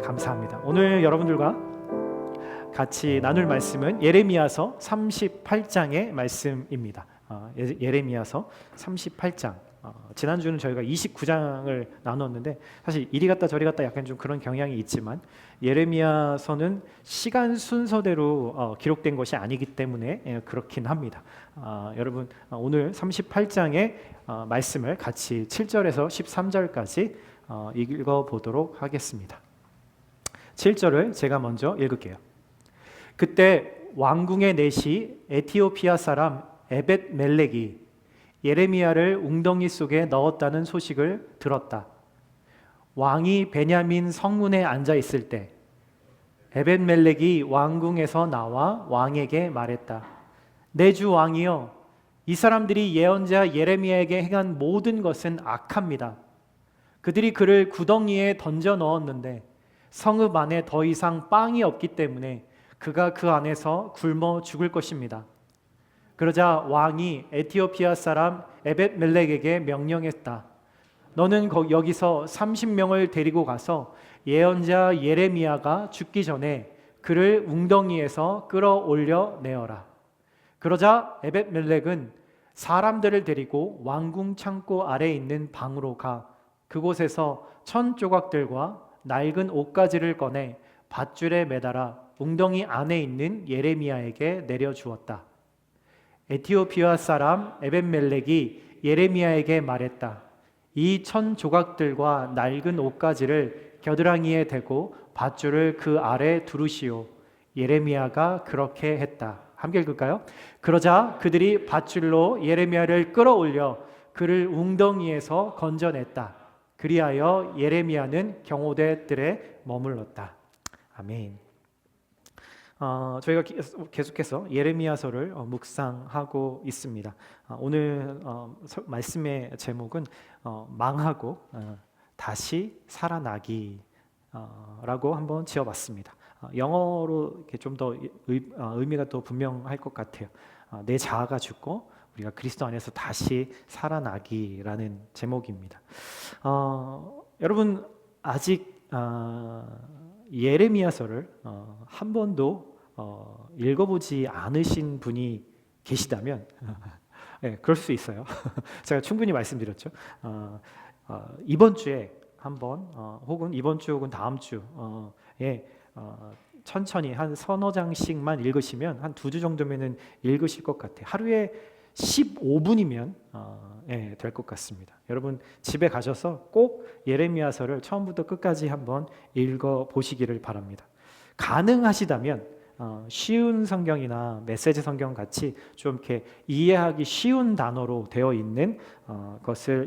감사합니다. 오늘 여러분들과 같이 나눌 말씀은 예레미야서 38장의 말씀입니다. 예레미야서 38장. 지난주는 저희가 29장을 나눴는데 사실 이리 갔다 저리 갔다 약간 좀 그런 경향이 있지만 예레미야서는 시간 순서대로 기록된 것이 아니기 때문에 그렇긴 합니다. 여러분 오늘 38장의 말씀을 같이 7절에서 13절까지 읽어보도록 하겠습니다. 7절을 제가 먼저 읽을게요. 그때 왕궁의 내시 에티오피아 사람 에벳멜렉이 예레미야를 웅덩이 속에 넣었다는 소식을 들었다. 왕이 베냐민 성문에 앉아 있을 때 에벳멜렉이 왕궁에서 나와 왕에게 말했다. 내 주 왕이여, 이 사람들이 예언자 예레미야에게 행한 모든 것은 악합니다. 그들이 그를 구덩이에 던져 넣었는데 성읍 안에 더 이상 빵이 없기 때문에 그가 그 안에서 굶어 죽을 것입니다. 그러자 왕이 에티오피아 사람 에벳멜렉에게 명령했다. 너는 여기서 30명을 데리고 가서 예언자 예레미야가 죽기 전에 그를 웅덩이에서 끌어올려 내어라. 그러자 에벳멜렉은 사람들을 데리고 왕궁 창고 아래에 있는 방으로 가 그곳에서 1000 조각들과 낡은 옷가지를 꺼내 밧줄에 매달아 웅덩이 안에 있는 예레미야에게 내려주었다. 에티오피아 사람 에벳멜렉이 예레미야에게 말했다. 이 1000 조각들과 낡은 옷가지를 겨드랑이에 대고 밧줄을 그 아래 두르시오. 예레미야가 그렇게 했다. 함께 읽을까요? 그러자 그들이 밧줄로 예레미야를 끌어올려 그를 웅덩이에서 건져냈다. 그리하여 예레미야는 경호대 뜰에 머물렀다. 아멘. 저희가 계속해서 예레미야서를 묵상하고 있습니다. 오늘 말씀의 제목은 망하고 다시 살아나기 라고 한번 지어봤습니다. 영어로 이렇게 좀 더 의미가 더 분명할 것 같아요. 내 자아가 죽고 우리가 그리스도 안에서 다시 살아나기라는 제목입니다. 여러분 아직 예레미야서를 한 번도 읽어보지 않으신 분이 계시다면 네, 그럴 수 있어요. 제가 충분히 말씀드렸죠. 이번 주에 한번 혹은 이번 주 혹은 다음 주에 천천히 한 서너 장씩만 읽으시면 한 2주 정도면은 읽으실 것 같아요. 하루에 15분이면 될 것 같습니다. 여러분 집에 가셔서 꼭 예레미야서를 처음부터 끝까지 한번 읽어 보시기를 바랍니다. 가능하시다면 쉬운 성경이나 메시지 성경 같이 좀 이렇게 이해하기 쉬운 단어로 되어 있는 것을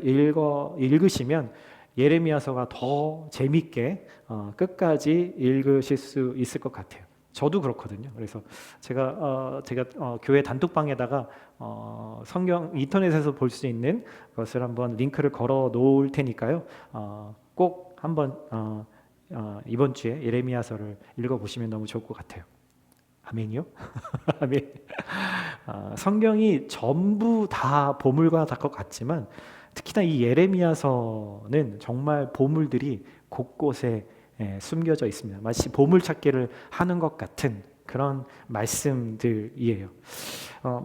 읽으시면 예레미야서가 더 재밌게 끝까지 읽으실 수 있을 것 같아요. 저도 그렇거든요. 그래서 제가 교회 단톡방에다가 성경 인터넷에서 볼 수 있는 것을 한번 링크를 걸어 놓을 테니까요. 꼭 한번 이번 주에 예레미야서를 읽어보시면 너무 좋을 것 같아요. 아멘이요? 아멘. 성경이 전부 다 보물과 다 것 같지만 특히나 이 예레미야서는 정말 보물들이 곳곳에 숨겨져 있습니다. 마치 보물찾기를 하는 것 같은 그런 말씀들이에요.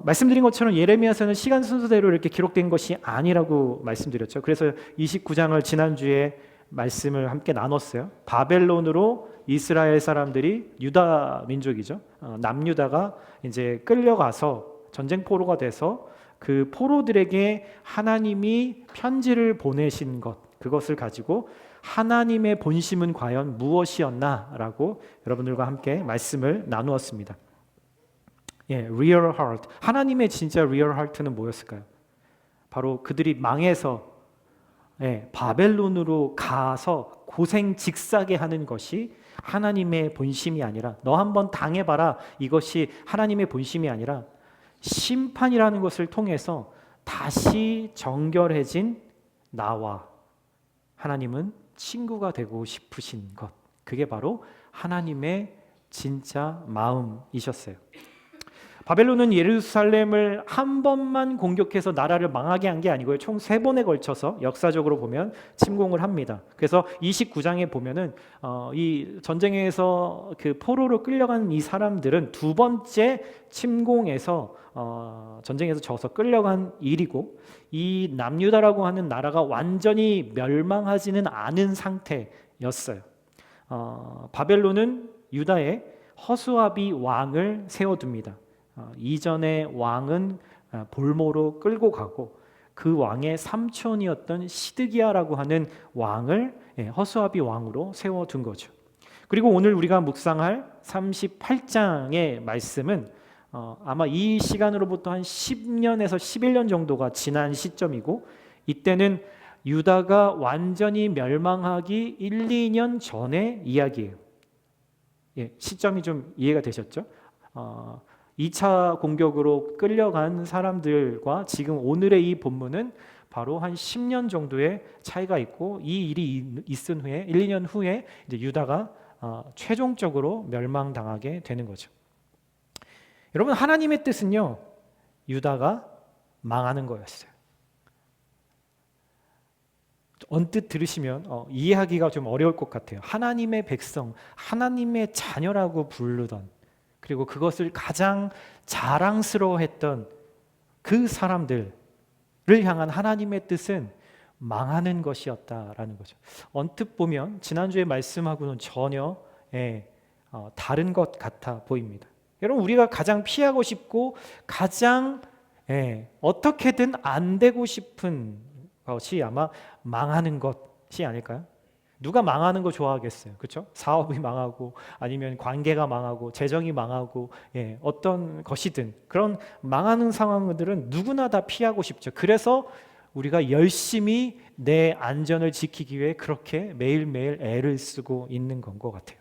말씀드린 것처럼 예레미야서는 시간 순서대로 이렇게 기록된 것이 아니라고 말씀드렸죠. 그래서 29장을 지난주에 말씀을 함께 나눴어요. 바벨론으로 이스라엘 사람들이 유다 민족이죠. 남유다가 이제 끌려가서 전쟁 포로가 돼서 그 포로들에게 하나님이 편지를 보내신 것, 그것을 가지고 하나님의 본심은 과연 무엇이었나라고 여러분들과 함께 말씀을 나누었습니다. real heart. 하나님의 진짜 real heart는 뭐였을까요? 바로 그들이 망해서 바벨론으로 가서 고생 직사게 하는 것이 하나님의 본심이 아니라 너 한번 당해봐라. 이것이 하나님의 본심이 아니라 심판이라는 것을 통해서 다시 정결해진 나와 하나님은 친구가 되고 싶으신 것. 그게 바로 하나님의 진짜 마음이셨어요. 바벨론은 예루살렘을 한 번만 공격해서 나라를 망하게 한 게 아니고요. 총 3번에 걸쳐서 역사적으로 보면 침공을 합니다. 그래서 29장에 보면은 이 전쟁에서 그 포로로 끌려간 이 사람들은 두 번째 침공에서 전쟁에서 져서 끌려간 일이고, 이 남유다라고 하는 나라가 완전히 멸망하지는 않은 상태였어요. 바벨론은 유다에 허수아비 왕을 세워둡니다. 이전의 왕은 볼모로 끌고 가고 그 왕의 삼촌이었던 시드기야라고 하는 왕을 허수아비 왕으로 세워둔 거죠. 그리고 오늘 우리가 묵상할 38장의 말씀은 아마 이 시간으로부터 한 10년에서 11년 정도가 지난 시점이고, 이때는 유다가 완전히 멸망하기 1, 2년 전의 이야기예요. 시점이 좀 이해가 되셨죠? 2차 공격으로 끌려간 사람들과 지금 오늘의 이 본문은 바로 한 10년 정도의 차이가 있고, 이 일이 있은 후에 1, 2년 후에 이제 유다가 최종적으로 멸망당하게 되는 거죠. 여러분, 하나님의 뜻은요, 유다가 망하는 거였어요. 언뜻 들으시면 이해하기가 좀 어려울 것 같아요. 하나님의 백성, 하나님의 자녀라고 부르던, 그리고 그것을 가장 자랑스러워했던 그 사람들을 향한 하나님의 뜻은 망하는 것이었다라는 거죠. 언뜻 보면 지난주에 말씀하고는 전혀 다른 것 같아 보입니다. 여러분, 우리가 가장 피하고 싶고 가장 어떻게든 안 되고 싶은 것이 아마 망하는 것이 아닐까요? 누가 망하는 거 좋아하겠어요? 그렇죠? 사업이 망하고 아니면 관계가 망하고 재정이 망하고 어떤 것이든 그런 망하는 상황들은 누구나 다 피하고 싶죠. 그래서 우리가 열심히 내 안전을 지키기 위해 그렇게 매일매일 애를 쓰고 있는 건 것 같아요.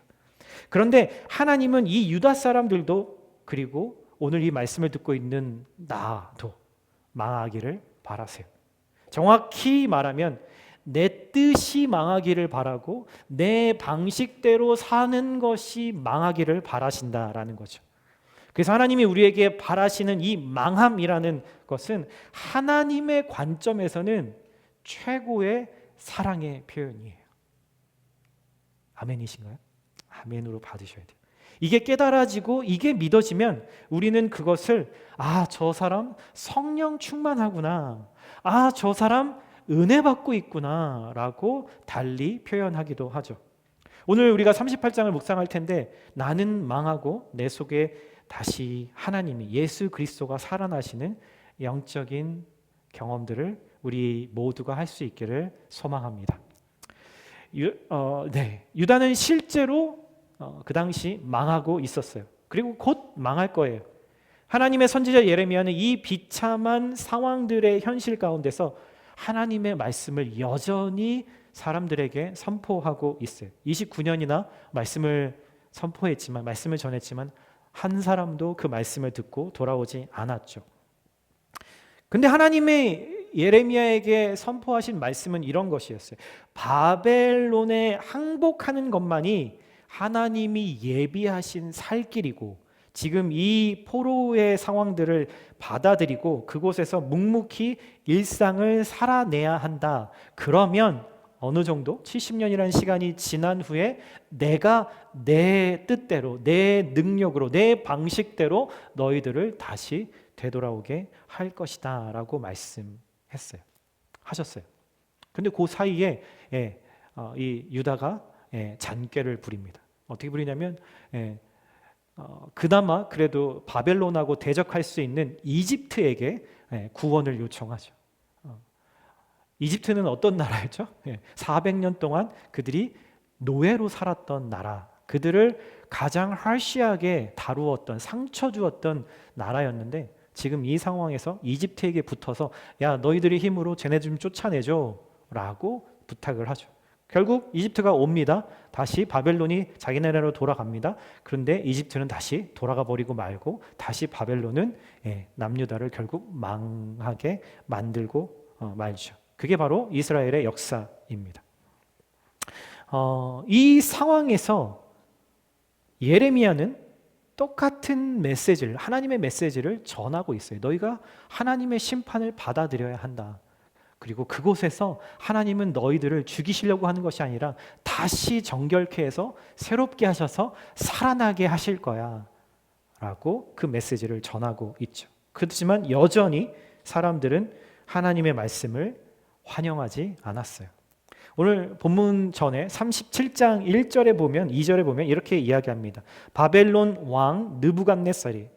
그런데 하나님은 이 유다 사람들도, 그리고 오늘 이 말씀을 듣고 있는 나도 망하기를 바라세요. 정확히 말하면 내 뜻이 망하기를 바라고 내 방식대로 사는 것이 망하기를 바라신다라는 거죠. 그래서 하나님이 우리에게 바라시는 이 망함이라는 것은 하나님의 관점에서는 최고의 사랑의 표현이에요. 아멘이신가요? 아멘으로 받으셔야 돼요. 이게 깨달아지고 이게 믿어지면 우리는 그것을 저 사람 성령 충만하구나, 저 사람 은혜 받고 있구나 라고 달리 표현하기도 하죠. 오늘 우리가 38장을 묵상할 텐데, 나는 망하고 내 속에 다시 하나님이, 예수 그리스도가 살아나시는 영적인 경험들을 우리 모두가 할 수 있기를 소망합니다. 유다는 실제로 그 당시 망하고 있었어요. 그리고 곧 망할 거예요. 하나님의 선지자 예레미야는 이 비참한 상황들의 현실 가운데서 하나님의 말씀을 여전히 사람들에게 선포하고 있어요. 29년이나 말씀을 선포했지만, 말씀을 전했지만 한 사람도 그 말씀을 듣고 돌아오지 않았죠. 근데 하나님의 예레미야에게 선포하신 말씀은 이런 것이었어요. 바벨론에 항복하는 것만이 하나님이 예비하신 살 길이고, 지금 이 포로의 상황들을 받아들이고 그곳에서 묵묵히 일상을 살아내야 한다. 그러면 어느 정도 70년이라는 시간이 지난 후에 내가 내 뜻대로, 내 능력으로, 내 방식대로 너희들을 다시 되돌아오게 할 것이다 라고 말씀했어요. 하셨어요. 근데 그 사이에 이 유다가 잔꾀를 부립니다. 어떻게 부리냐면 그나마 그래도 바벨론하고 대적할 수 있는 이집트에게 구원을 요청하죠. 이집트는 어떤 나라였죠? 400년 동안 그들이 노예로 살았던 나라, 그들을 가장 harsh하게 다루었던, 상처 주었던 나라였는데, 지금 이 상황에서 이집트에게 붙어서 야, 너희들의 힘으로 쟤네 좀 쫓아내줘 라고 부탁을 하죠. 결국 이집트가 옵니다. 다시 바벨론이 자기네로 돌아갑니다. 그런데 이집트는 다시 돌아가 버리고 말고 다시 바벨론은 남유다를 결국 망하게 만들고 말죠. 그게 바로 이스라엘의 역사입니다. 이 상황에서 예레미야는 똑같은 메시지를, 하나님의 메시지를 전하고 있어요. 너희가 하나님의 심판을 받아들여야 한다. 그리고 그곳에서 하나님은 너희들을 죽이시려고 하는 것이 아니라 다시 정결케 해서 새롭게 하셔서 살아나게 하실 거야 라고 그 메시지를 전하고 있죠. 그렇지만 여전히 사람들은 하나님의 말씀을 환영하지 않았어요. 오늘 본문 전에 37장 1절에 보면, 2절에 보면 이렇게 이야기합니다. 바벨론 왕 느부갓네살이,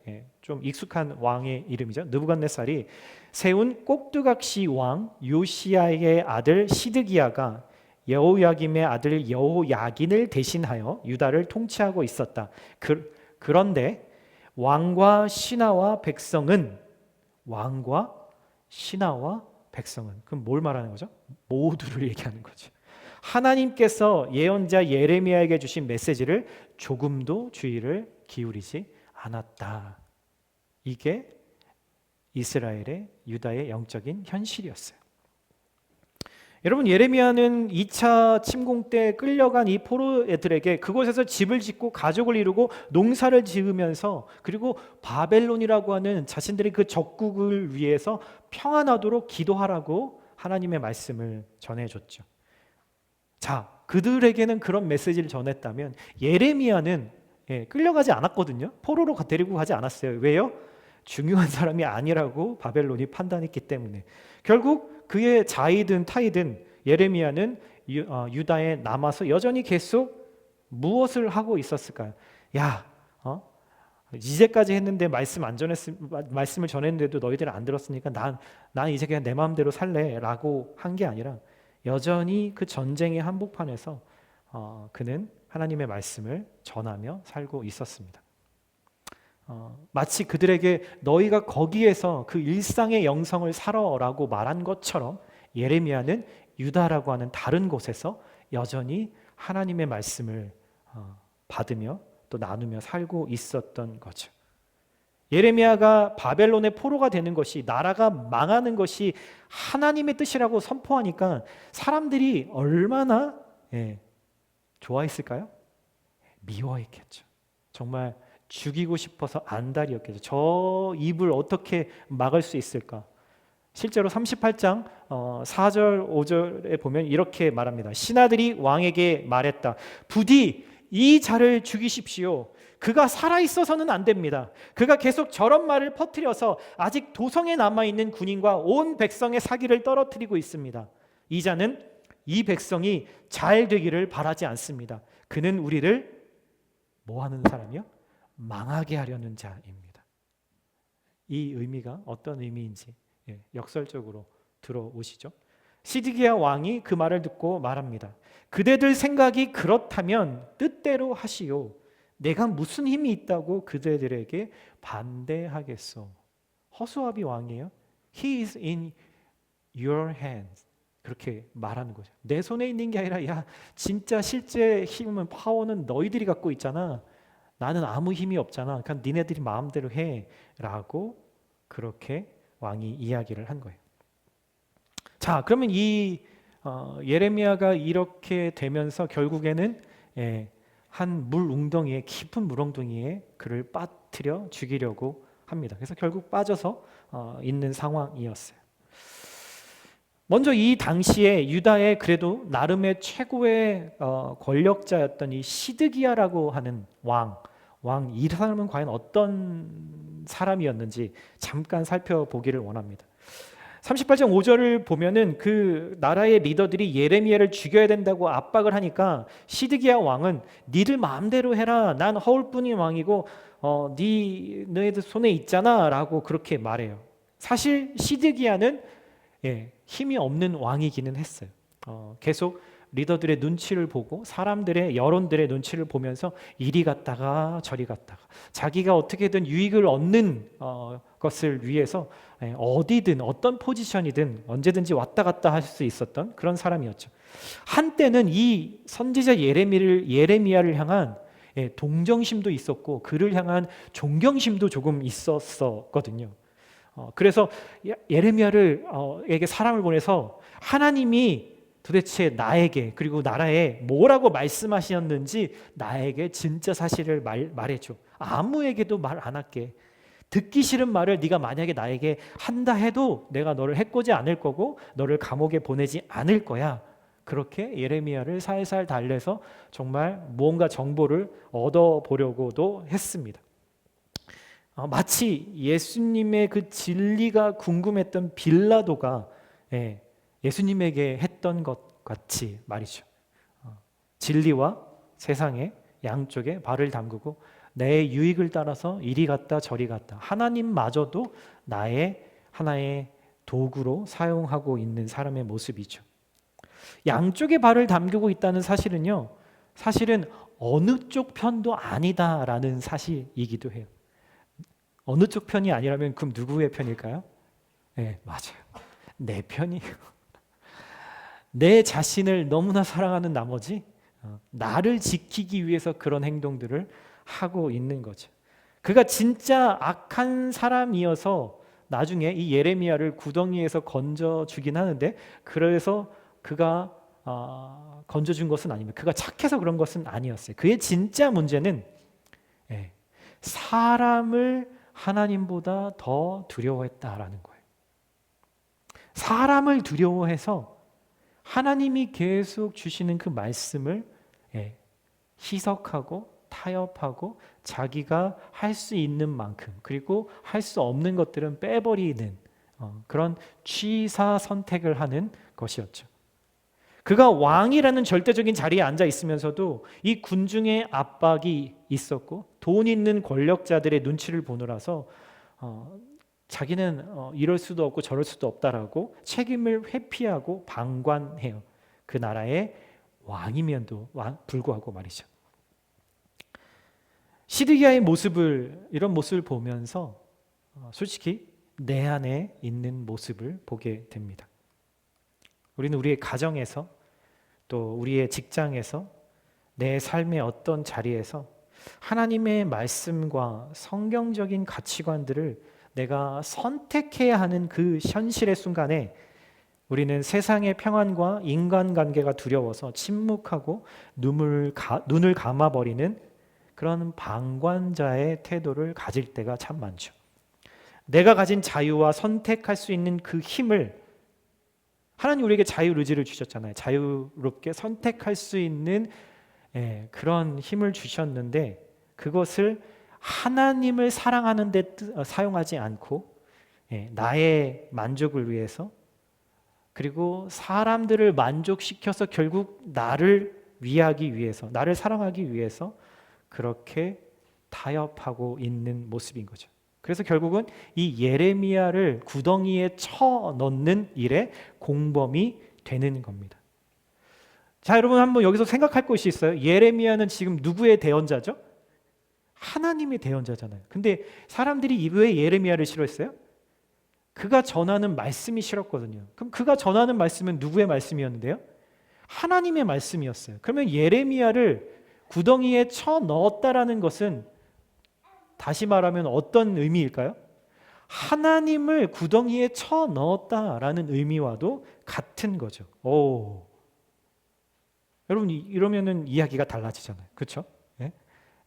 좀 익숙한 왕의 이름이죠. 느부갓네살이 세운 꼭두각시 왕 요시야의 아들 시드기야가 여호야김의 아들 여호야긴을 대신하여 유다를 통치하고 있었다. 그런데 왕과 신하와 백성은, 그럼 뭘 말하는 거죠? 모두를 얘기하는 거죠. 하나님께서 예언자 예레미야에게 주신 메시지를 조금도 주의를 기울이지 않았다. 이게 이스라엘의, 유다의 영적인 현실이었어요. 여러분, 예레미야는 2차 침공 때 끌려간 이 포로 애들에게 그곳에서 집을 짓고 가족을 이루고 농사를 지으면서, 그리고 바벨론이라고 하는 자신들의 그 적국을 위해서 평안하도록 기도하라고 하나님의 말씀을 전해줬죠. 자, 그들에게는 그런 메시지를 전했다면 예레미야는 끌려가지 않았거든요. 포로로 데리고 가지 않았어요. 왜요? 중요한 사람이 아니라고 바벨론이 판단했기 때문에. 결국 그의 자이든 타이든 예레미야는 유다에 남아서 여전히 계속 무엇을 하고 있었을까요? 이제까지 했는데 말씀을 전했는데도 너희들은 안 들었으니까 난 이제 그냥 내 마음대로 살래 라고 한 게 아니라 여전히 그 전쟁의 한복판에서 그는 하나님의 말씀을 전하며 살고 있었습니다. 마치 그들에게 너희가 거기에서 그 일상의 영성을 살아라고 말한 것처럼 예레미야는 유다라고 하는 다른 곳에서 여전히 하나님의 말씀을 받으며 또 나누며 살고 있었던 거죠. 예레미야가 바벨론의 포로가 되는 것이, 나라가 망하는 것이 하나님의 뜻이라고 선포하니까 사람들이 얼마나 좋아했을까요? 미워했겠죠. 정말 죽이고 싶어서 안달이었겠죠. 저 입을 어떻게 막을 수 있을까? 실제로 38장 4절 5절에 보면 이렇게 말합니다. 신하들이 왕에게 말했다. 부디 이 자를 죽이십시오. 그가 살아있어서는 안 됩니다. 그가 계속 저런 말을 퍼뜨려서 아직 도성에 남아있는 군인과 온 백성의 사기를 떨어뜨리고 있습니다. 이 자는 이 백성이 잘 되기를 바라지 않습니다. 그는 우리를 뭐 하는 사람이요? 망하게 하려는 자입니다. 이 의미가 어떤 의미인지 역설적으로 들어오시죠. 시드기야 왕이 그 말을 듣고 말합니다. 그대들 생각이 그렇다면 뜻대로 하시오. 내가 무슨 힘이 있다고 그대들에게 반대하겠소. 허수아비 왕이에요. He is in your hands. 그렇게 말하는 거죠. 내 손에 있는 게 아니라 진짜 실제 힘은, 파워는 너희들이 갖고 있잖아. 나는 아무 힘이 없잖아. 그냥 니네들이 마음대로 해 라고 그렇게 왕이 이야기를 한 거예요. 자, 그러면 이 예레미야가 이렇게 되면서 결국에는 한 물웅덩이에, 깊은 물웅덩이에 그를 빠뜨려 죽이려고 합니다. 그래서 결국 빠져서 있는 상황이었어요. 먼저 이 당시에 유다의 그래도 나름의 최고의 권력자였던 이 시드기야라고 하는 이 사람은 과연 어떤 사람이었는지 잠깐 살펴보기를 원합니다. 38장 5절을 보면은 그 나라의 리더들이 예레미야를 죽여야 된다고 압박을 하니까 시드기야 왕은 니들 마음대로 해라. 난 허울뿐인 왕이고 너희들 손에 있잖아 라고 그렇게 말해요. 사실 시드기야는 힘이 없는 왕이기는 했어요. 계속 리더들의 눈치를 보고 사람들의, 여론들의 눈치를 보면서 이리 갔다가 저리 갔다가 자기가 어떻게든 유익을 얻는 것을 위해서 어디든 어떤 포지션이든 언제든지 왔다 갔다 할 수 있었던 그런 사람이었죠. 한때는 이 선지자 예레미야를 향한 동정심도 있었고 그를 향한 존경심도 조금 있었거든요. 그래서 예레미야에게 사람을 보내서 하나님이 도대체 나에게 그리고 나라에 뭐라고 말씀하셨는지 나에게 진짜 사실을 말해줘. 아무에게도 말 안 할게. 듣기 싫은 말을 네가 만약에 나에게 한다 해도 내가 너를 해코지 않을 거고 너를 감옥에 보내지 않을 거야. 그렇게 예레미야를 살살 달래서 정말 무언가 정보를 얻어보려고도 했습니다. 마치 예수님의 그 진리가 궁금했던 빌라도가 예수님에게 했던 것 같이 말이죠. 진리와 세상의 양쪽에 발을 담그고 내 유익을 따라서 이리 갔다 저리 갔다 하나님마저도 나의 하나의 도구로 사용하고 있는 사람의 모습이죠. 양쪽에 발을 담그고 있다는 사실은요, 사실은 어느 쪽 편도 아니다라는 사실이기도 해요. 어느 쪽 편이 아니라면 그럼 누구의 편일까요? 네, 맞아요. 내 편이에요. 내 자신을 너무나 사랑하는 나머지 나를 지키기 위해서 그런 행동들을 하고 있는 거죠. 그가 진짜 악한 사람이어서 나중에 이 예레미야를 구덩이에서 건져주긴 하는데, 그래서 그가 건져준 것은 아닙니다. 그가 착해서 그런 것은 아니었어요. 그의 진짜 문제는 사람을 하나님보다 더 두려워했다라는 거예요. 사람을 두려워해서 하나님이 계속 주시는 그 말씀을 희석하고 타협하고 자기가 할 수 있는 만큼, 그리고 할 수 없는 것들은 빼버리는 그런 취사 선택을 하는 것이었죠. 그가 왕이라는 절대적인 자리에 앉아 있으면서도 이 군중의 압박이 있었고 돈 있는 권력자들의 눈치를 보느라서 자기는 이럴 수도 없고 저럴 수도 없다라고 책임을 회피하고 방관해요. 그 나라의 왕이면도 불구하고 말이죠. 시드기야의 이런 모습을 보면서 솔직히 내 안에 있는 모습을 보게 됩니다. 우리는 우리의 가정에서 또 우리의 직장에서 내 삶의 어떤 자리에서 하나님의 말씀과 성경적인 가치관들을 내가 선택해야 하는 그 현실의 순간에 우리는 세상의 평안과 인간관계가 두려워서 침묵하고 눈을 감아버리는 그런 방관자의 태도를 가질 때가 참 많죠. 내가 가진 자유와 선택할 수 있는 그 힘을, 하나님 우리에게 자유의지를 주셨잖아요. 자유롭게 선택할 수 있는 그런 힘을 주셨는데 그것을 하나님을 사랑하는 데 사용하지 않고 나의 만족을 위해서, 그리고 사람들을 만족시켜서 결국 나를 위하기 위해서, 나를 사랑하기 위해서 그렇게 타협하고 있는 모습인 거죠. 그래서 결국은 이 예레미야를 구덩이에 쳐넣는 일에 공범이 되는 겁니다. 자, 여러분 한번 여기서 생각할 것이 있어요. 예레미야는 지금 누구의 대언자죠? 하나님의 대언자잖아요. 근데 사람들이 왜 예레미야를 싫어했어요? 그가 전하는 말씀이 싫었거든요. 그럼 그가 전하는 말씀은 누구의 말씀이었는데요? 하나님의 말씀이었어요. 그러면 예레미야를 구덩이에 쳐넣었다라는 것은 다시 말하면 어떤 의미일까요? 하나님을 구덩이에 쳐넣었다라는 의미와도 같은 거죠. 여러분 이러면은 이야기가 달라지잖아요. 그렇죠?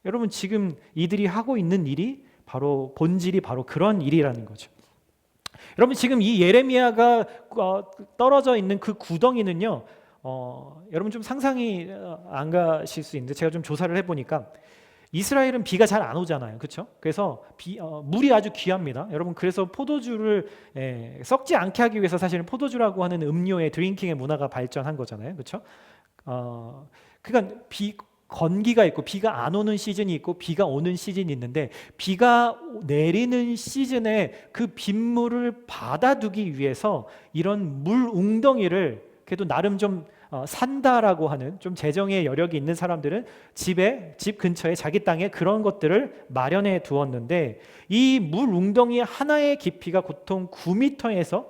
여러분 지금 이들이 하고 있는 일이 바로 본질이 바로 그런 일이라는 거죠. 여러분 지금 이 예레미야가 떨어져 있는 그 구덩이는요, 여러분 좀 상상이 안 가실 수 있는데 제가 좀 조사를 해보니까 이스라엘은 비가 잘 안 오잖아요. 그렇죠? 그래서 물이 아주 귀합니다. 여러분 그래서 포도주를 썩지 않게 하기 위해서 사실은 포도주라고 하는 음료의 드링킹의 문화가 발전한 거잖아요. 그렇죠? 그러니까 건기가 있고 비가 안 오는 시즌이 있고 비가 오는 시즌이 있는데, 비가 내리는 시즌에 그 빗물을 받아두기 위해서 이런 물 웅덩이를, 그래도 나름 좀 산다라고 하는 좀 재정의 여력이 있는 사람들은 집 근처에 자기 땅에 그런 것들을 마련해 두었는데, 이 물 웅덩이 하나의 깊이가 보통 9m에서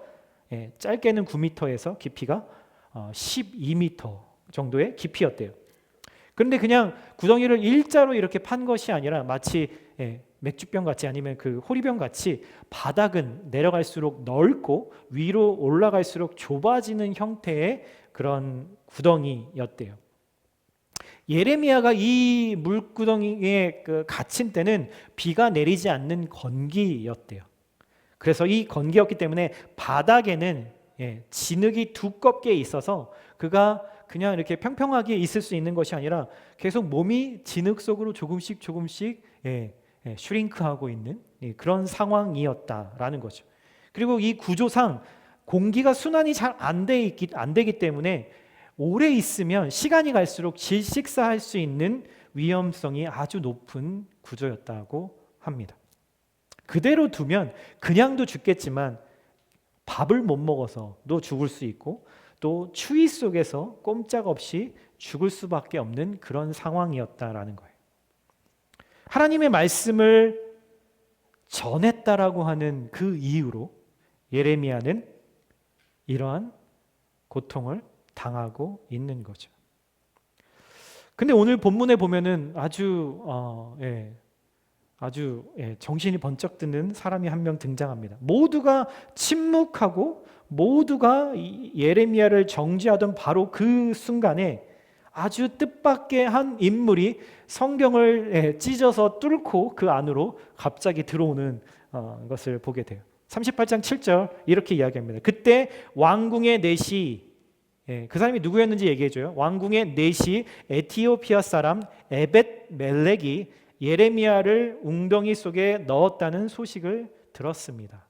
짧게는 9m에서 깊이가 12m 정도의 깊이였대요. 그런데 그냥 구덩이를 일자로 이렇게 판 것이 아니라 마치 맥주병 같이, 아니면 그 호리병 같이 바닥은 내려갈수록 넓고 위로 올라갈수록 좁아지는 형태의 그런 구덩이였대요. 예레미야가 이 물구덩이에 갇힌 때는 비가 내리지 않는 건기였대요. 그래서 이 건기였기 때문에 바닥에는 진흙이 두껍게 있어서 그가 그냥 이렇게 평평하게 있을 수 있는 것이 아니라 계속 몸이 진흙 속으로 조금씩 슈링크하고 있는 그런 상황이었다라는 거죠. 그리고 이 구조상 공기가 순환이 잘 안 되기 때문에 오래 있으면 시간이 갈수록 질식사할 수 있는 위험성이 아주 높은 구조였다고 합니다. 그대로 두면 그냥도 죽겠지만 밥을 못 먹어서도 죽을 수 있고 또 추위 속에서 꼼짝없이 죽을 수밖에 없는 그런 상황이었다라는 거예요. 하나님의 말씀을 전했다라고 하는 그 이유로 예레미야는 이러한 고통을 당하고 있는 거죠. 근데 오늘 본문에 보면은 아주 정신이 번쩍 드는 사람이 한 명 등장합니다. 모두가 침묵하고 모두가 예레미야를 정죄하던 바로 그 순간에 아주 뜻밖의 한 인물이 성경을 찢어서 뚫고 그 안으로 갑자기 들어오는 것을 보게 돼요. 38장 7절 이렇게 이야기합니다. 그때 왕궁의 넷이, 그 사람이 누구였는지 얘기해줘요. 왕궁의 넷이 에티오피아 사람 에벳 멜렉이 예레미야를 웅덩이 속에 넣었다는 소식을 들었습니다.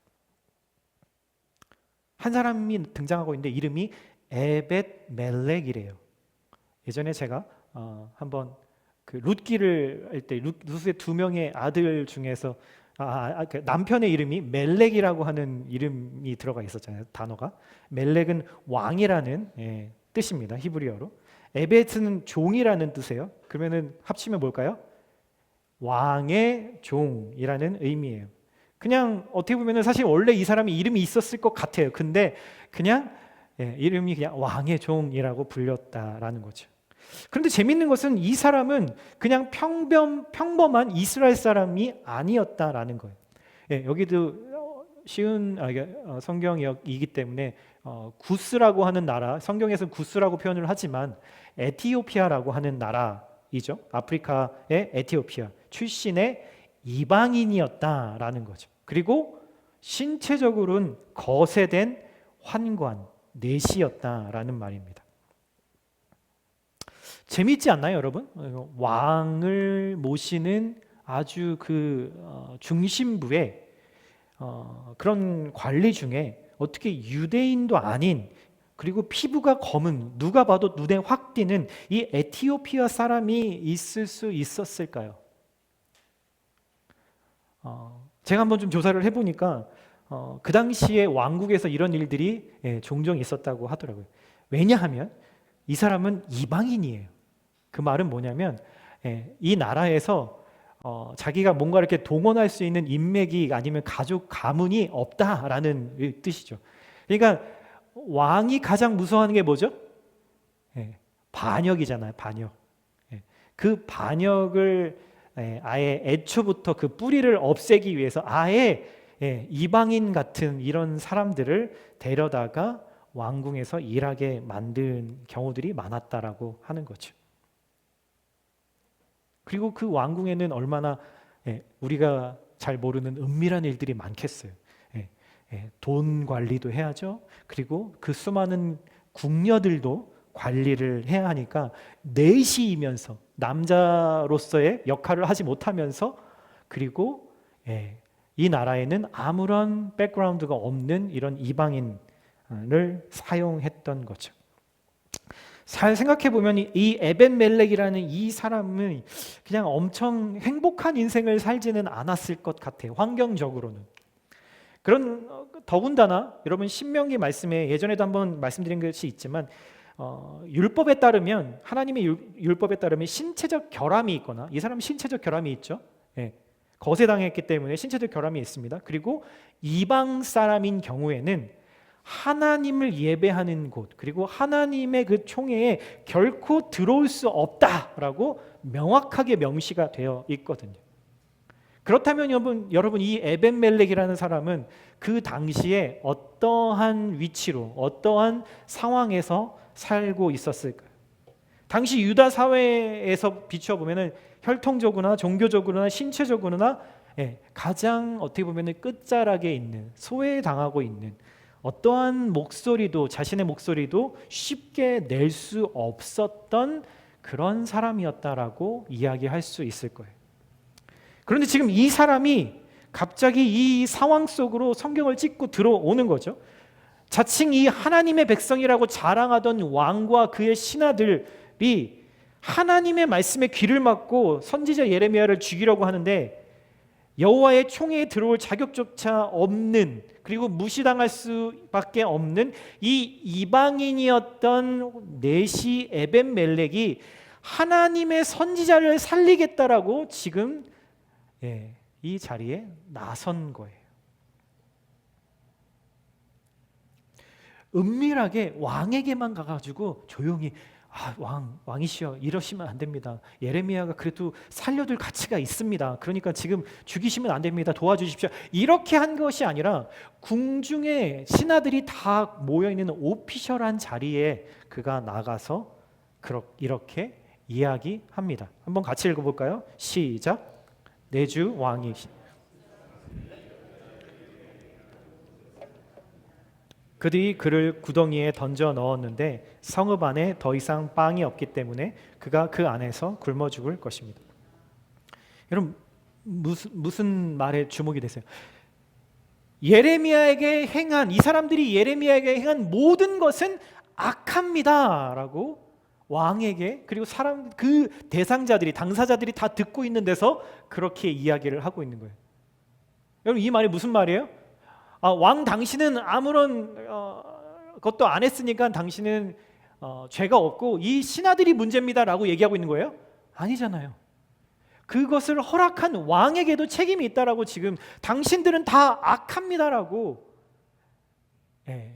한 사람이 등장하고 있는데 이름이 에벳 멜렉이래요. 예전에 제가 한번 그 룻기를 할 때 룻의 두 명의 아들 중에서 그 남편의 이름이 멜렉이라고 하는 이름이 들어가 있었잖아요. 단어가 멜렉은 왕이라는 뜻입니다. 히브리어로. 에벳은 종이라는 뜻이에요. 그러면은 합치면 뭘까요? 왕의 종이라는 의미예요. 그냥 어떻게 보면은 사실 원래 이 사람이 이름이 있었을 것 같아요. 근데 그냥 이름이 그냥 왕의 종이라고 불렸다라는 거죠. 그런데 재밌는 것은 이 사람은 그냥 평범한 이스라엘 사람이 아니었다라는 거예요. 여기도 쉬운 성경이기 때문에 구스라고 하는 나라, 성경에서는 구스라고 표현을 하지만 에티오피아라고 하는 나라이죠. 아프리카의 에티오피아 출신의 이방인이었다라는 거죠. 그리고 신체적으로는 거세된 환관, 내시였다라는 말입니다. 재미있지 않나요, 여러분? 왕을 모시는 아주 중심부에 그런 관리 중에 어떻게 유대인도 아닌 그리고 피부가 검은 누가 봐도 눈에 확 띄는 이 에티오피아 사람이 있을 수 있었을까요? 제가 한번 좀 조사를 해보니까 그 당시에 왕국에서 이런 일들이 종종 있었다고 하더라고요. 왜냐하면 이 사람은 이방인이에요. 그 말은 뭐냐면 이 나라에서 자기가 뭔가 이렇게 동원할 수 있는 인맥이 아니면 가족 가문이 없다라는 뜻이죠. 그러니까 왕이 가장 무서워하는 게 뭐죠? 반역이잖아요. 반역. 그 반역을 아예 애초부터 그 뿌리를 없애기 위해서 아예 이방인 같은 이런 사람들을 데려다가 왕궁에서 일하게 만든 경우들이 많았다라고 하는 거죠. 그리고 그 왕궁에는 얼마나 우리가 잘 모르는 은밀한 일들이 많겠어요. 돈 관리도 해야죠. 그리고 그 수많은 궁녀들도 관리를 해야 하니까 내시이면서 남자로서의 역할을 하지 못하면서 그리고 이 나라에는 아무런 백그라운드가 없는 이런 이방인을 사용했던 거죠. 잘 생각해 보면 이 에벤멜렉이라는 이 사람은 그냥 엄청 행복한 인생을 살지는 않았을 것 같아요. 환경적으로는. 더군다나 여러분 신명기 말씀에 예전에도 한번 말씀드린 것이 있지만 율법에 따르면 하나님의 율법에 따르면 신체적 결함이 있거나 이 사람은 신체적 결함이 있죠. 거세당했기 때문에 신체적 결함이 있습니다. 그리고 이방 사람인 경우에는 하나님을 예배하는 곳 그리고 하나님의 그 총회에 결코 들어올 수 없다라고 명확하게 명시가 되어 있거든요. 그렇다면 여러분 이 에벤멜렉이라는 사람은 그 당시에 어떠한 위치로 어떠한 상황에서 살고 있었을까요? 당시 유다 사회에서 비추어 보면은 혈통적으로나 종교적으로나 신체적으로나 가장 어떻게 보면은 끝자락에 있는, 소외당하고 있는, 어떠한 목소리도, 자신의 목소리도 쉽게 낼 수 없었던 그런 사람이었다라고 이야기할 수 있을 거예요. 그런데 지금 이 사람이 갑자기 이 상황 속으로 성경을 찍고 들어오는 거죠. 자칭 이 하나님의 백성이라고 자랑하던 왕과 그의 신하들이 하나님의 말씀에 귀를 막고 선지자 예레미야를 죽이려고 하는데 여호와의 총회에 들어올 자격조차 없는, 그리고 무시당할 수밖에 없는 이 이방인이었던 내시 에벤멜렉이 하나님의 선지자를 살리겠다라고 지금 이 자리에 나선 거예요. 은밀하게 왕에게만 가가지고 조용히 왕이시여 이러시면 안 됩니다. 예레미야가 그래도 살려둘 가치가 있습니다. 그러니까 지금 죽이시면 안 됩니다. 도와주십시오. 이렇게 한 것이 아니라 궁중에 신하들이 다 모여있는 오피셜한 자리에 그가 나가서 이렇게 이야기합니다. 한번 같이 읽어볼까요? 시작. 내 주 왕이 그들이 그를 구덩이에 던져 넣었는데 성읍 안에 더 이상 빵이 없기 때문에 그가 그 안에서 굶어 죽을 것입니다. 여러분 무슨 말에 주목이 되세요? 예레미야에게 행한, 이 사람들이 예레미야에게 행한 모든 것은 악합니다라고 왕에게, 그리고 그 대상자들이, 당사자들이 다 듣고 있는 데서 그렇게 이야기를 하고 있는 거예요. 여러분 이 말이 무슨 말이에요? 왕 당신은 아무런 것도 안 했으니까 당신은 죄가 없고 이 신하들이 문제입니다라고 얘기하고 있는 거예요? 아니잖아요. 그것을 허락한 왕에게도 책임이 있다라고, 지금 당신들은 다 악합니다라고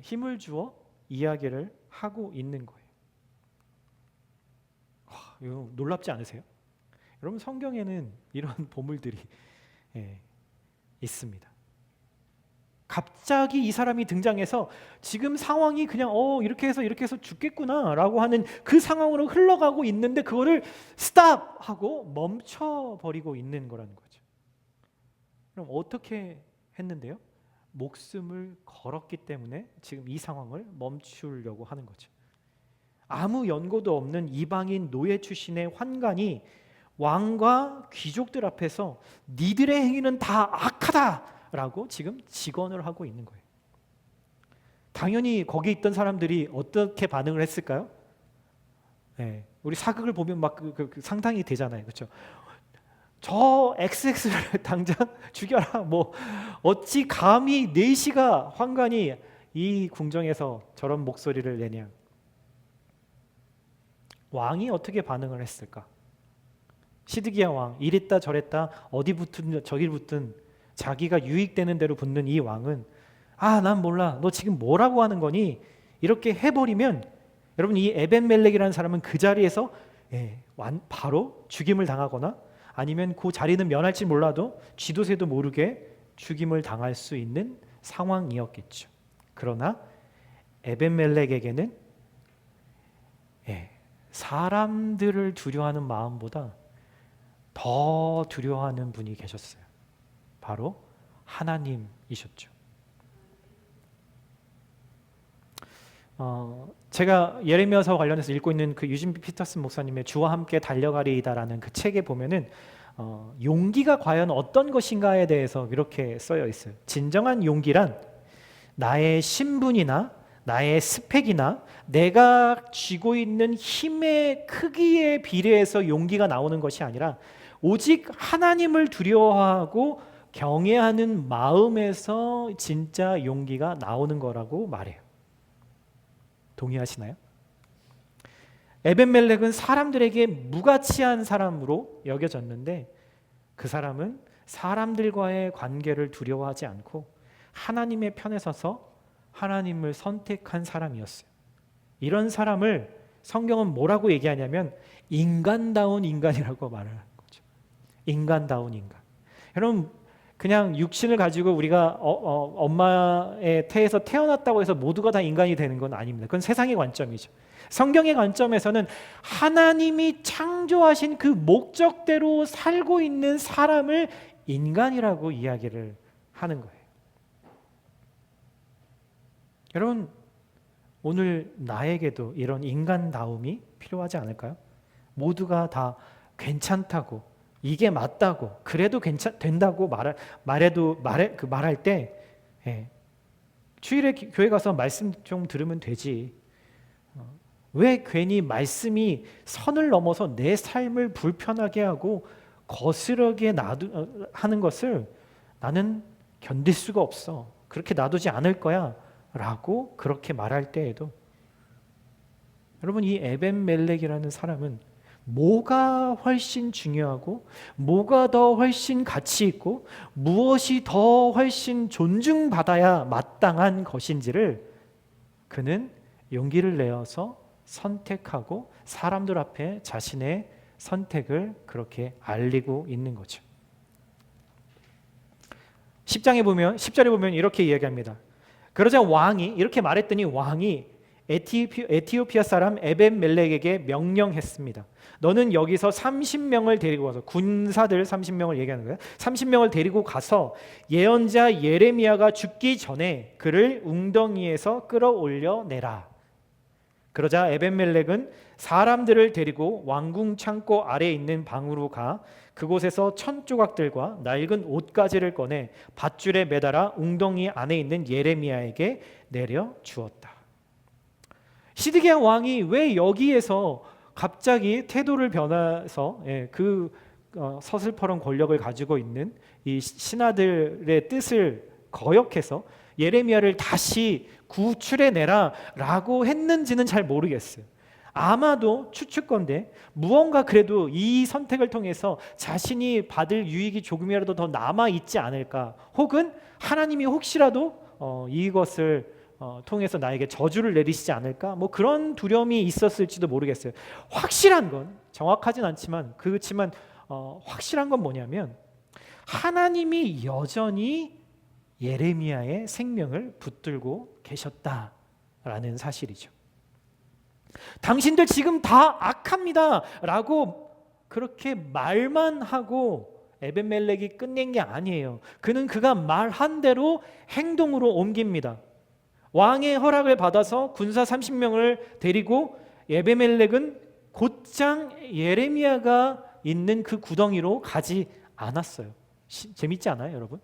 힘을 주어 이야기를 하고 있는 거예요. 이거 놀랍지 않으세요? 여러분 성경에는 이런 보물들이 있습니다. 갑자기 이 사람이 등장해서 지금 상황이 그냥 이렇게 해서 죽겠구나라고 하는 그 상황으로 흘러가고 있는데 그거를 스탑 하고 멈춰버리고 있는 거라는 거죠. 그럼 어떻게 했는데요? 목숨을 걸었기 때문에 지금 이 상황을 멈추려고 하는 거죠. 아무 연고도 없는 이방인 노예 출신의 환관이 왕과 귀족들 앞에서 니들의 행위는 다 악하다라고 지금 직언을 하고 있는 거예요. 당연히 거기 있던 사람들이 어떻게 반응을 했을까요? 우리 사극을 보면 막 상상이 되잖아요, 그렇죠? 저 XX를 당장 죽여라. 뭐 어찌 감히 내시가 환관이 이 궁정에서 저런 목소리를 내냐. 왕이 어떻게 반응을 했을까? 시드기야 왕, 이랬다 저랬다 어디 붙든 저기 붙든 자기가 유익되는 대로 붙는 이 왕은 난 몰라, 너 지금 뭐라고 하는 거니? 이렇게 해버리면 여러분 이 에벤멜렉이라는 사람은 그 자리에서 바로 죽임을 당하거나 아니면 그 자리는 면할지 몰라도 쥐도새도 모르게 죽임을 당할 수 있는 상황이었겠죠. 그러나 에벤멜렉에게는 사람들을 두려워하는 마음보다 더 두려워하는 분이 계셨어요. 바로 하나님이셨죠. 제가 예레미야서 관련해서 읽고 있는 그 유진 피터슨 목사님의 주와 함께 달려가리이다라는 그 책에 보면은 용기가 과연 어떤 것인가에 대해서 이렇게 쓰여 있어요. 진정한 용기란 나의 신분이나 나의 스펙이나 내가 쥐고 있는 힘의 크기에 비례해서 용기가 나오는 것이 아니라 오직 하나님을 두려워하고 경외하는 마음에서 진짜 용기가 나오는 거라고 말해요. 동의하시나요? 에벤멜렉은 사람들에게 무가치한 사람으로 여겨졌는데 그 사람은 사람들과의 관계를 두려워하지 않고 하나님의 편에 서서 하나님을 선택한 사람이었어요. 이런 사람을 성경은 뭐라고 얘기하냐면 인간다운 인간이라고 말하는 거죠. 인간다운 인간. 여러분 그냥 육신을 가지고 우리가 엄마의 태에서 태어났다고 해서 모두가 다 인간이 되는 건 아닙니다. 그건 세상의 관점이죠. 성경의 관점에서는 하나님이 창조하신 그 목적대로 살고 있는 사람을 인간이라고 이야기를 하는 거예요. 여러분, 오늘 나에게도 이런 인간다움이 필요하지 않을까요? 모두가 다 괜찮다고, 이게 맞다고, 그래도 된다고 말할 때, 주일에 교회 가서 말씀 좀 들으면 되지. 왜 괜히 말씀이 선을 넘어서 내 삶을 불편하게 하고 거스르게 하는 것을 나는 견딜 수가 없어. 그렇게 놔두지 않을 거야. 라고 그렇게 말할 때에도 여러분, 이 에벤멜렉이라는 사람은 뭐가 훨씬 중요하고 뭐가 더 훨씬 가치 있고 무엇이 더 훨씬 존중받아야 마땅한 것인지를 그는 용기를 내어서 선택하고 사람들 앞에 자신의 선택을 그렇게 알리고 있는 거죠. 10절에 보면 이렇게 이야기합니다. 그러자 왕이, 이렇게 말했더니 왕이 에티오피아 사람 에벤멜렉에게 명령했습니다. 너는 여기서 30명을 데리고 가서, 군사들 30명을 얘기하는 거예요. 30명을 데리고 가서 예언자 예레미야가 죽기 전에 그를 웅덩이에서 끌어올려 내라. 그러자 에벤멜렉은 사람들을 데리고 왕궁 창고 아래에 있는 방으로 가 그곳에서 천조각들과 낡은 옷가지를 꺼내 밧줄에 매달아 웅덩이 안에 있는 예레미야에게 내려 주었다. 시드기야 왕이 왜 여기에서 갑자기 태도를 변해서 그 서슬퍼런 권력을 가지고 있는 이 신하들의 뜻을 거역해서 예레미야를 다시 구출해내라 라고 했는지는 잘 모르겠어요. 아마도 추측건데 무언가 그래도 이 선택을 통해서 자신이 받을 유익이 조금이라도 더 남아있지 않을까, 혹은 하나님이 혹시라도 이것을 통해서 나에게 저주를 내리시지 않을까, 뭐 그런 두려움이 있었을지도 모르겠어요. 확실한 건, 정확하진 않지만 그렇지만 확실한 건 뭐냐면 하나님이 여전히 예레미야의 생명을 붙들고 계셨다라는 사실이죠. 당신들 지금 다 악합니다 라고 그렇게 말만 하고 에벤멜렉이 끝낸 게 아니에요. 그는 그가 말한 대로 행동으로 옮깁니다. 왕의 허락을 받아서 군사 30명을 데리고 에벤멜렉은 곧장 예레미야가 있는 그 구덩이로 가지 않았어요. 재밌지 않아요, 여러분?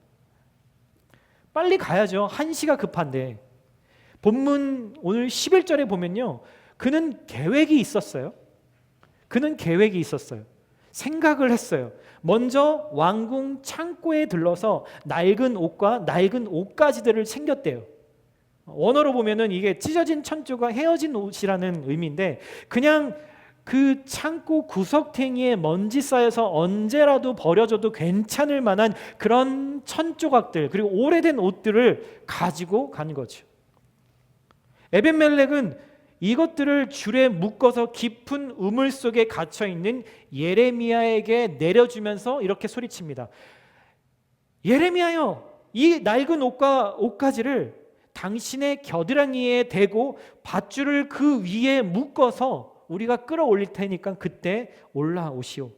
빨리 가야죠. 한시가 급한데. 본문 오늘 11절에 보면요, 그는 계획이 있었어요. 생각을 했어요. 먼저 왕궁 창고에 들러서 낡은 옷과 낡은 옷가지들을 챙겼대요. 원어로 보면은 이게 찢어진 천조가 헤어진 옷이라는 의미인데, 그냥 그 창고 구석탱이에 먼지 쌓여서 언제라도 버려져도 괜찮을 만한 그런 천조각들, 그리고 오래된 옷들을 가지고 간 거죠. 에벤멜렉은 이것들을 줄에 묶어서 깊은 우물 속에 갇혀있는 예레미야에게 내려주면서 이렇게 소리칩니다. 예레미야요, 이 낡은 옷과 옷가지를 당신의 겨드랑이에 대고 밧줄을 그 위에 묶어서 우리가 끌어올릴 테니까 그때 올라오시오.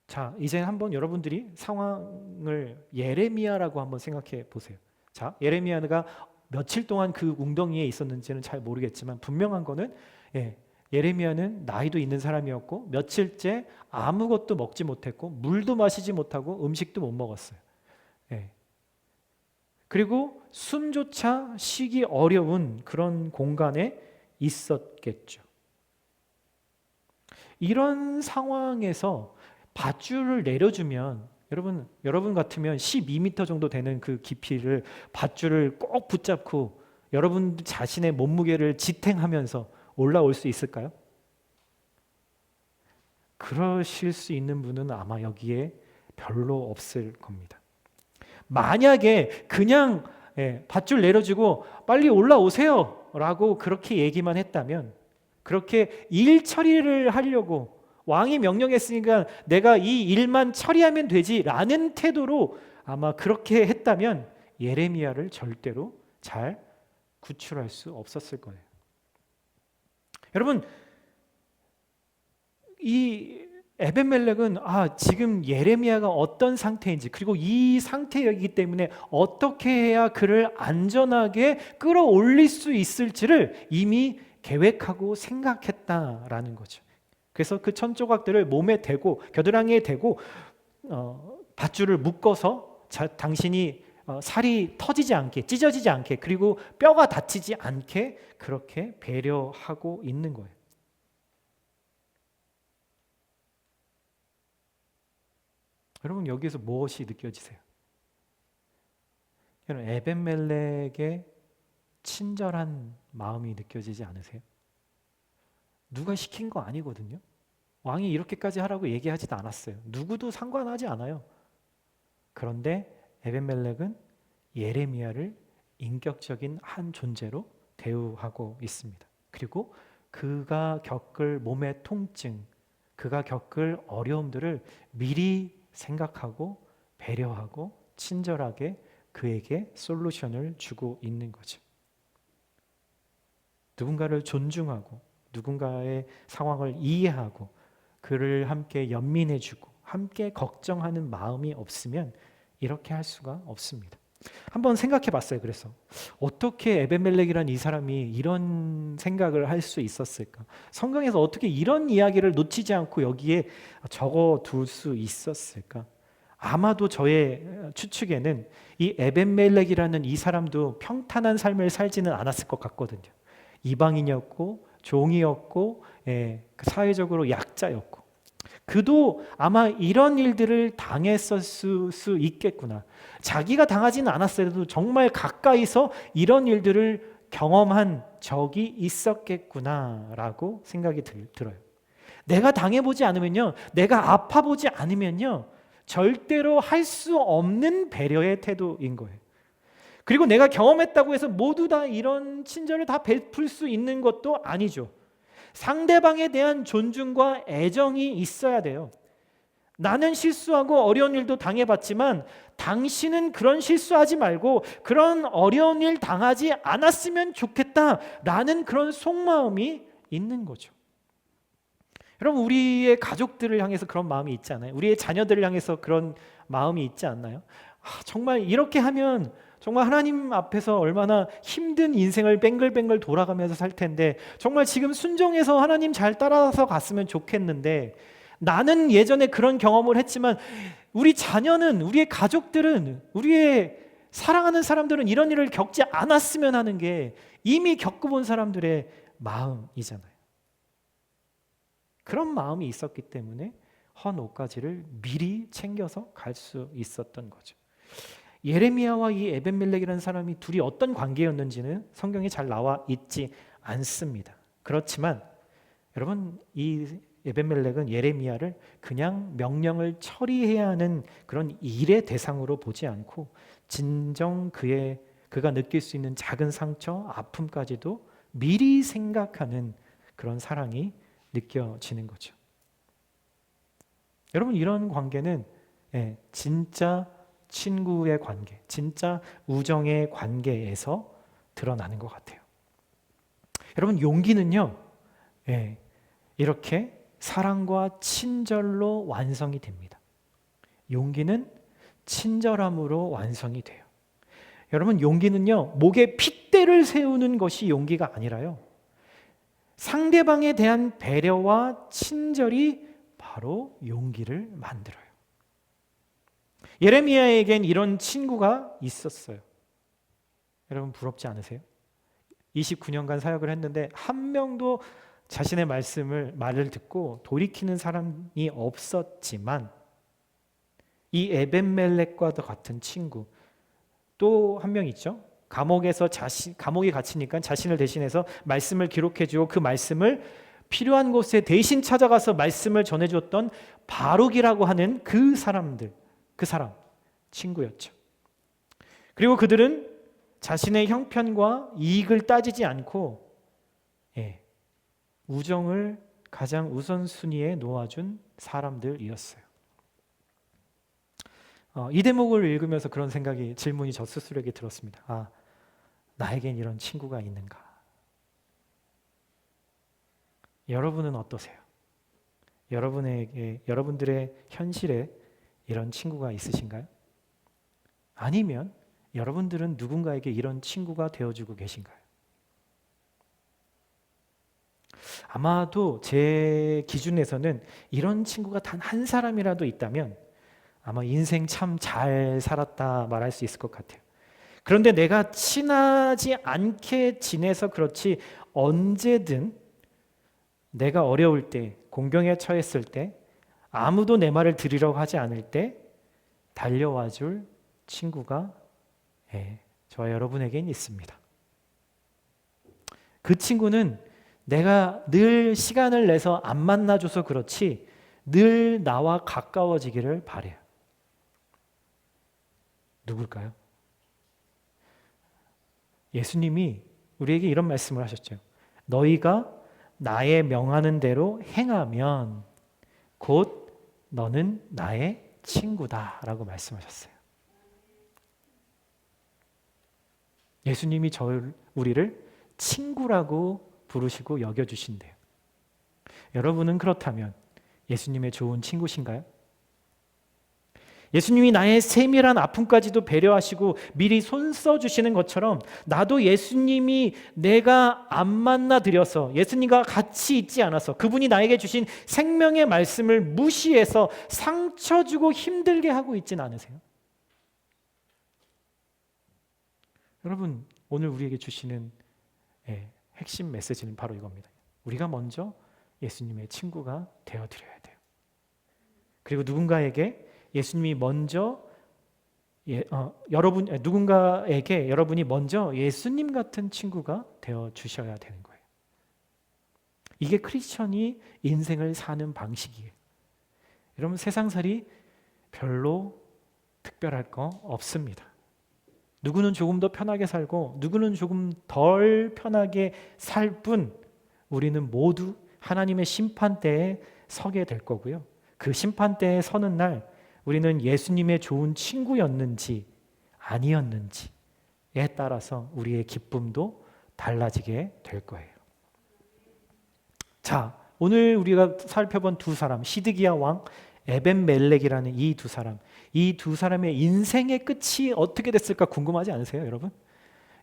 자, 이제 한번 여러분들이 상황을 예레미야라고 한번 생각해 보세요. 자, 예레미야가 며칠 동안 그 웅덩이에 있었는지는 잘 모르겠지만 분명한 거는 예레미야는 나이도 있는 사람이었고 며칠째 아무것도 먹지 못했고 물도 마시지 못하고 음식도 못 먹었어요. 그리고 숨조차 쉬기 어려운 그런 공간에 있었겠죠. 이런 상황에서 밧줄을 내려주면 여러분 같으면 12m 정도 되는 그 깊이를 밧줄을 꼭 붙잡고 여러분 자신의 몸무게를 지탱하면서 올라올 수 있을까요? 그러실 수 있는 분은 아마 여기에 별로 없을 겁니다. 만약에 그냥 밧줄 내려주고 빨리 올라오세요 라고 그렇게 얘기만 했다면, 그렇게 일 처리를 하려고 왕이 명령했으니까 내가 이 일만 처리하면 되지 라는 태도로 아마 그렇게 했다면 예레미야를 절대로 잘 구출할 수 없었을 거예요. 여러분, 이 에벤멜렉은 지금 예레미야가 어떤 상태인지, 그리고 이 상태이기 때문에 어떻게 해야 그를 안전하게 끌어올릴 수 있을지를 이미 계획하고 생각했다라는 거죠. 그래서 그 천조각들을 몸에 대고 겨드랑이에 대고 밧줄을 묶어서 당신이 살이 터지지 않게, 찢어지지 않게, 그리고 뼈가 다치지 않게 그렇게 배려하고 있는 거예요. 여러분, 여기에서 무엇이 느껴지세요? 여러분, 에벤멜렉의 친절한 마음이 느껴지지 않으세요? 누가 시킨 거 아니거든요. 왕이 이렇게까지 하라고 얘기하지도 않았어요. 누구도 상관하지 않아요. 그런데 에벤멜렉은 예레미야를 인격적인 한 존재로 대우하고 있습니다. 그리고 그가 겪을 몸의 통증, 그가 겪을 어려움들을 미리 생각하고 배려하고 친절하게 그에게 솔루션을 주고 있는 거죠. 누군가를 존중하고 누군가의 상황을 이해하고 그를 함께 연민해주고 함께 걱정하는 마음이 없으면 이렇게 할 수가 없습니다. 한번 생각해 봤어요. 그래서 어떻게 에벤멜렉이라는 이 사람이 이런 생각을 할 수 있었을까? 성경에서 어떻게 이런 이야기를 놓치지 않고 여기에 적어둘 수 있었을까? 아마도 저의 추측에는 이 에벤멜렉이라는 이 사람도 평탄한 삶을 살지는 않았을 것 같거든요. 이방인이었고 종이었고 사회적으로 약자였고 그도 아마 이런 일들을 당했을 수 있겠구나. 자기가 당하지는 않았어도 정말 가까이서 이런 일들을 경험한 적이 있었겠구나라고 생각이 들어요. 내가 당해보지 않으면요, 내가 아파보지 않으면요, 절대로 할 수 없는 배려의 태도인 거예요. 그리고 내가 경험했다고 해서 모두 다 이런 친절을 다 베풀 수 있는 것도 아니죠. 상대방에 대한 존중과 애정이 있어야 돼요. 나는 실수하고 어려운 일도 당해봤지만 당신은 그런 실수하지 말고 그런 어려운 일 당하지 않았으면 좋겠다라는 그런 속마음이 있는 거죠. 여러분, 우리의 가족들을 향해서 그런 마음이 있지 않아요? 우리의 자녀들을 향해서 그런 마음이 있지 않나요? 정말 이렇게 하면 정말 하나님 앞에서 얼마나 힘든 인생을 뱅글뱅글 돌아가면서 살 텐데 정말 지금 순종해서 하나님 잘 따라서 갔으면 좋겠는데 나는 예전에 그런 경험을 했지만 우리 자녀는, 우리의 가족들은, 우리의 사랑하는 사람들은 이런 일을 겪지 않았으면 하는 게 이미 겪어본 사람들의 마음이잖아요. 그런 마음이 있었기 때문에 헌 옷가지를 미리 챙겨서 갈 수 있었던 거죠. 예레미야와 이 에벤멜렉이라는 사람이 둘이 어떤 관계였는지는 성경에 잘 나와 있지 않습니다. 그렇지만 여러분, 이 에벤멜렉은 예레미야를 그냥 명령을 처리해야 하는 그런 일의 대상으로 보지 않고 진정 그가 느낄 수 있는 작은 상처, 아픔까지도 미리 생각하는 그런 사랑이 느껴지는 거죠. 여러분, 이런 관계는 진짜 친구의 관계, 진짜 우정의 관계에서 드러나는 것 같아요. 여러분, 용기는요, 이렇게 사랑과 친절로 완성이 됩니다. 용기는 친절함으로 완성이 돼요. 여러분, 용기는요, 목에 핏대를 세우는 것이 용기가 아니라요, 상대방에 대한 배려와 친절이 바로 용기를 만들어요. 예레미야에겐 이런 친구가 있었어요. 여러분, 부럽지 않으세요? 29년간 사역을 했는데 한 명도 자신의 말을 듣고 돌이키는 사람이 없었지만 이 에벤멜렉과도 같은 친구 또 한 명 있죠. 감옥에 갇히니까 자신을 대신해서 말씀을 기록해주고 그 말씀을 필요한 곳에 대신 찾아가서 말씀을 전해줬던 바룩이라고 하는 그 사람 친구였죠. 그리고 그들은 자신의 형편과 이익을 따지지 않고 우정을 가장 우선순위에 놓아준 사람들이었어요. 이 대목을 읽으면서 그런 질문이 저 스스로에게 들었습니다. 나에겐 이런 친구가 있는가? 여러분은 어떠세요? 여러분들의 현실에 이런 친구가 있으신가요? 아니면 여러분들은 누군가에게 이런 친구가 되어주고 계신가요? 아마도 제 기준에서는 이런 친구가 단 한 사람이라도 있다면 아마 인생 참 잘 살았다 말할 수 있을 것 같아요. 그런데 내가 친하지 않게 지내서 그렇지 언제든 내가 어려울 때, 공경에 처했을 때, 아무도 내 말을 들으려고 하지 않을 때 달려와 줄 친구가 저와 여러분에겐 있습니다. 그 친구는 내가 늘 시간을 내서 안 만나줘서 그렇지 늘 나와 가까워지기를 바래요. 누굴까요? 예수님이 우리에게 이런 말씀을 하셨죠. 너희가 나의 명하는 대로 행하면 곧 너는 나의 친구다라고 말씀하셨어요. 예수님이 우리를 친구라고 부르시고 여겨주신대요. 여러분은 그렇다면 예수님의 좋은 친구신가요? 예수님이 나의 세밀한 아픔까지도 배려하시고 미리 손 써주시는 것처럼 나도 예수님이 내가 안 만나드려서 예수님과 같이 있지 않아서 그분이 나에게 주신 생명의 말씀을 무시해서 상처 주고 힘들게 하고 있진 않으세요? 여러분, 오늘 우리에게 주시는 핵심 메시지는 바로 이겁니다. 우리가 먼저 예수님의 친구가 되어드려야 돼요. 그리고 누군가에게 예수님이 먼저 누군가에게 여러분이 먼저 예수님 같은 친구가 되어 주셔야 되는 거예요. 이게 크리스천이 인생을 사는 방식이에요. 여러분 세상살이 별로 특별할 거 없습니다. 누구는 조금 더 편하게 살고 누구는 조금 덜 편하게 살 뿐 우리는 모두 하나님의 심판대에 서게 될 거고요. 그 심판대에 서는 날 우리는 예수님의 좋은 친구였는지 아니었는지에 따라서 우리의 기쁨도 달라지게 될 거예요. 자, 오늘 우리가 살펴본 두 사람, 시드기야 왕, 에벤멜렉이라는 이 두 사람의 인생의 끝이 어떻게 됐을까 궁금하지 않으세요, 여러분?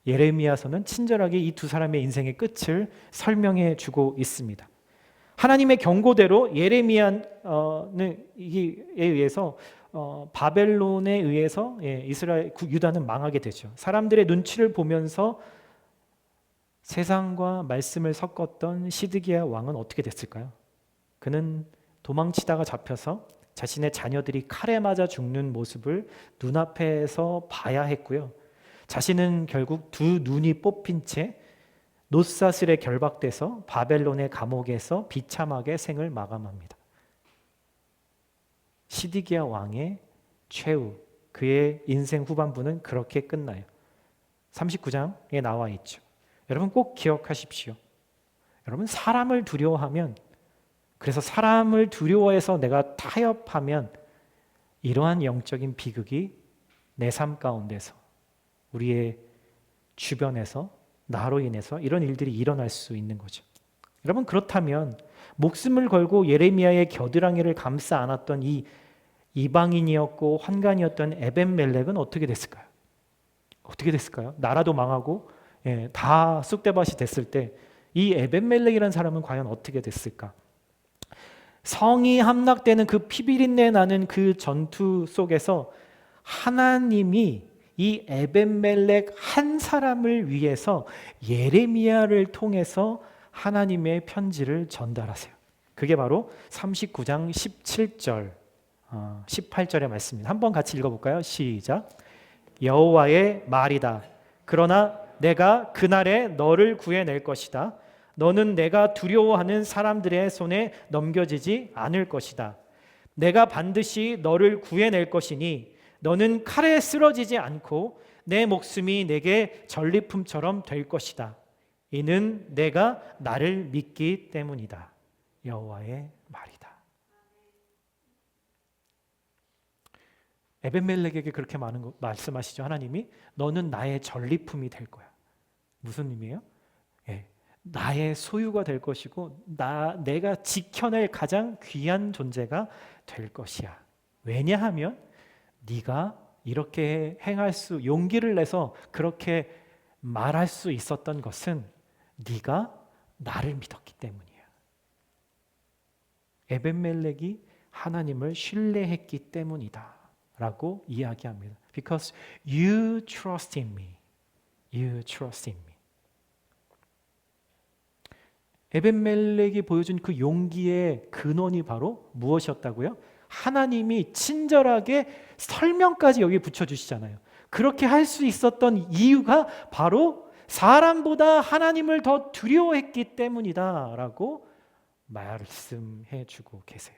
예레미야서는 친절하게 이 두 사람의 인생의 끝을 설명해 주고 있습니다. 하나님의 경고대로 예레미야에 의해서 바벨론에 의해서 이스라엘 유다는 망하게 되죠. 사람들의 눈치를 보면서 세상과 말씀을 섞었던 시드기야 왕은 어떻게 됐을까요? 그는 도망치다가 잡혀서 자신의 자녀들이 칼에 맞아 죽는 모습을 눈앞에서 봐야 했고요. 자신은 결국 두 눈이 뽑힌 채 노사슬에 결박돼서 바벨론의 감옥에서 비참하게 생을 마감합니다. 시드기야 왕의 최후, 그의 인생 후반부는 그렇게 끝나요. 39장에 나와 있죠. 여러분 꼭 기억하십시오. 여러분 사람을 두려워하면, 그래서 사람을 두려워해서 내가 타협하면 이러한 영적인 비극이 내 삶 가운데서 우리의 주변에서 나로 인해서 이런 일들이 일어날 수 있는 거죠. 여러분 그렇다면 목숨을 걸고 예레미야의 겨드랑이를 감싸 안았던 이 이방인이었고 환관이었던 에벤멜렉은 어떻게 됐을까요? 어떻게 됐을까요? 나라도 망하고 다 쑥대밭이 됐을 때 이 에벤멜렉이라는 사람은 과연 어떻게 됐을까? 성이 함락되는 그 피비린내 나는 그 전투 속에서 하나님이 이 에벤멜렉 한 사람을 위해서 예레미야를 통해서 하나님의 편지를 전달하세요. 그게 바로 39장 17절, 18절의 말씀입니다. 한번 같이 읽어볼까요? 시작. 여호와의 말이다. 그러나 내가 그날에 너를 구해낼 것이다. 너는 내가 두려워하는 사람들의 손에 넘겨지지 않을 것이다. 내가 반드시 너를 구해낼 것이니 너는 칼에 쓰러지지 않고 내 목숨이 내게 전리품처럼 될 것이다. 이는 내가 나를 믿기 때문이다. 여호와의 말이다. 에벤멜렉에게 그렇게 말씀하시죠. 하나님이 너는 나의 전리품이 될 거야. 무슨 의미예요? 예, 나의 소유가 될 것이고 내가 지켜낼 가장 귀한 존재가 될 것이야. 왜냐하면 네가 이렇게 행할 수 용기를 내서 그렇게 말할 수 있었던 것은 네가 나를 믿었기 때문이야. 에벤멜렉이 하나님을 신뢰했기 때문이다 라고 이야기합니다. Because you trust in me. You trust in me. 에벤멜렉이 보여준 그 용기의 근원이 바로 무엇이었다고요? 하나님이 친절하게 설명까지 여기 붙여주시잖아요. 그렇게 할 수 있었던 이유가 바로 사람보다 하나님을 더 두려워했기 때문이다 라고 말씀해 주고 계세요.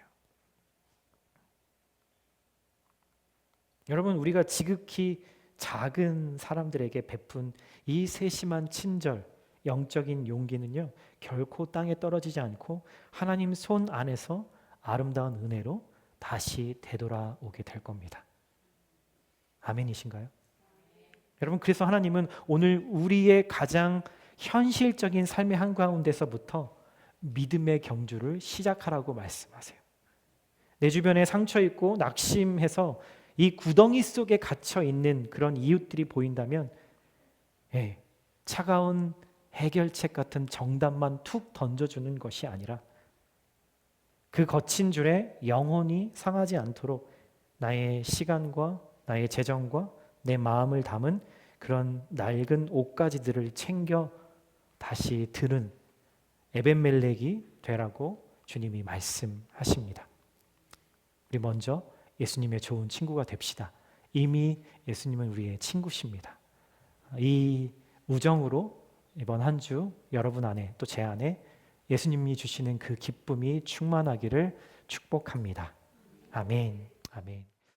여러분, 우리가 지극히 작은 사람들에게 베푼 이 세심한 친절, 영적인 용기는요, 결코 땅에 떨어지지 않고 하나님 손 안에서 아름다운 은혜로 다시 되돌아오게 될 겁니다. 아멘이신가요? 여러분, 그래서 하나님은 오늘 우리의 가장 현실적인 삶의 한가운데서부터 믿음의 경주를 시작하라고 말씀하세요. 내 주변에 상처 있고 낙심해서 이 구덩이 속에 갇혀 있는 그런 이웃들이 보인다면 차가운 해결책 같은 정답만 툭 던져주는 것이 아니라 그 거친 줄에 영혼이 상하지 않도록 나의 시간과 나의 재정과 내 마음을 담은 그런 낡은 옷가지들을 챙겨 다시 드는 에벤멜렉이 되라고 주님이 말씀하십니다. 우리 먼저 예수님의 좋은 친구가 됩시다. 이미 예수님은 우리의 친구십니다. 이 우정으로 이번 한 주 여러분 안에 또 제 안에 예수님이 주시는 그 기쁨이 충만하기를 축복합니다. 아멘. 아멘.